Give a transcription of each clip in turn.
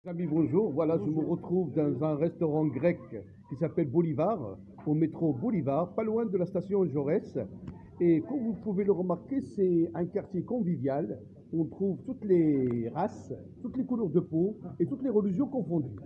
Amis, bonjour. Voilà, je me retrouve dans un restaurant grec qui s'appelle Bolivar, au métro Bolivar, pas loin de la station Jaurès. Et comme vous pouvez le remarquer, c'est un quartier convivial où on trouve toutes les races, toutes les couleurs de peau et toutes les religions confondues.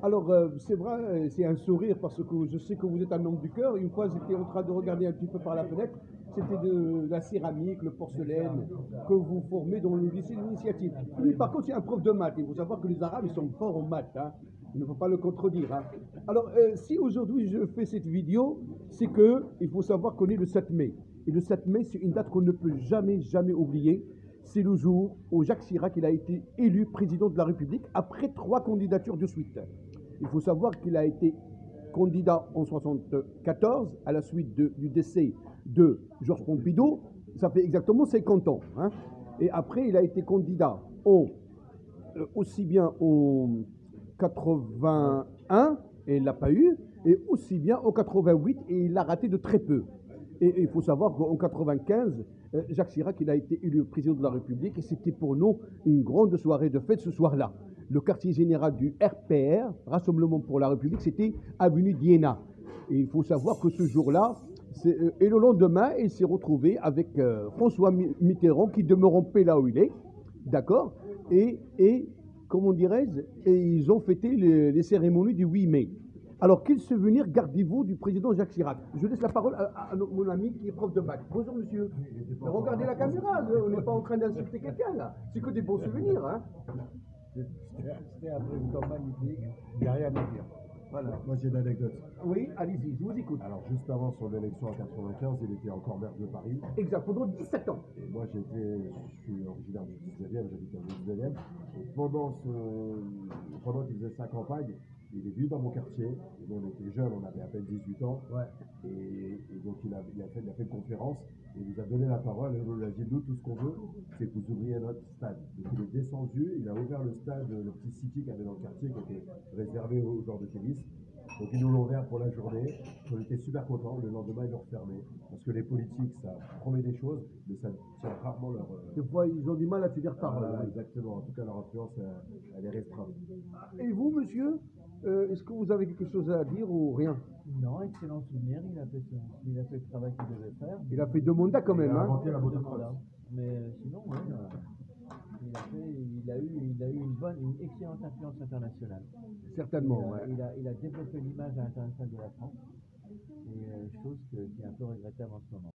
Alors, c'est vrai, c'est un sourire parce que je sais que vous êtes un homme du cœur. Une fois, j'étais en train de regarder un petit peu par la fenêtre. C'était de la céramique, le porcelaine que vous formez dans le lycée de l'initiative. Lui, par contre, c'est un prof de maths. Il faut savoir que les Arabes, ils sont forts en maths, hein. Il ne faut pas le contredire, hein. Alors, si aujourd'hui je fais cette vidéo, c'est que il faut savoir qu'on est le 7 mai. Et le 7 mai, c'est une date qu'on ne peut jamais oublier. C'est le jour où Jacques Chirac il a été élu président de la République après 3 candidatures de suite. Il faut savoir qu'il a été candidat en 1974 à la suite du décès de Georges Pompidou. Ça fait exactement 50 ans, hein. Et après, il a été candidat aussi bien en 81, et il ne l'a pas eu, et aussi bien en 88, et il l'a raté de très peu. Et il faut savoir qu'en 95, Jacques Chirac il a été élu président de la République, et c'était pour nous une grande soirée de fête ce soir-là. Le quartier général du RPR, Rassemblement pour la République, c'était avenue d'Iéna. Et il faut savoir que ce jour-là, et le lendemain, il s'est retrouvé avec François Mitterrand, qui demeure en paix là où il est, d'accord, et comment dirais-je, et ils ont fêté les cérémonies du 8 mai. Alors, quel souvenir gardez-vous du président Jacques Chirac? Je laisse la parole à mon ami qui est prof de maths. Bonjour monsieur. Regardez la caméra, on n'est pas en train d'insulter quelqu'un là. C'est que des bons souvenirs, hein. C'était un président magnifique, il n'y a rien à dire. Voilà. Moi j'ai une anecdote. Oui, allez-y, je vous écoute. Alors juste avant son élection en 95, il était encore maire de Paris. Exact, pendant 17 ans. Et moi je suis originaire du 19e, j'habite dans le 19e. Et pendant qu'il faisait sa campagne, il est venu dans mon quartier. Et nous, on était jeunes, on avait à peine 18 ans. Ouais. Et donc il a fait une conférence. Et il nous a donné la parole. Et on lui a dit, nous, tout ce qu'on veut, c'est que vous ouvriez notre stade. Donc il est descendu, il a ouvert le stade, le petit city qu'il y avait dans le quartier, qui était réservé aux joueurs de tennis. Donc ils nous l'ont ouvert pour la journée. On était super contents. Le lendemain, ils l'ont refermé. Parce que les politiques, ça promet des choses, mais ça tient rarement leur... Des fois, ils ont du mal à tenir parole. Voilà, exactement. En tout cas, leur influence, elle est restreinte. Et vous, monsieur, est-ce que vous avez quelque chose à dire ou rien? Non, excellent souvenir, il a fait le travail qu'il devait faire. Il a fait 2 mandats quand même, Il a hein. inventé la motocross. Voilà. Mais sinon, oui, il a eu une excellente influence internationale. Certainement, ouais. Il a développé l'image internationale de la France, et chose qui est un peu regrettable en ce moment.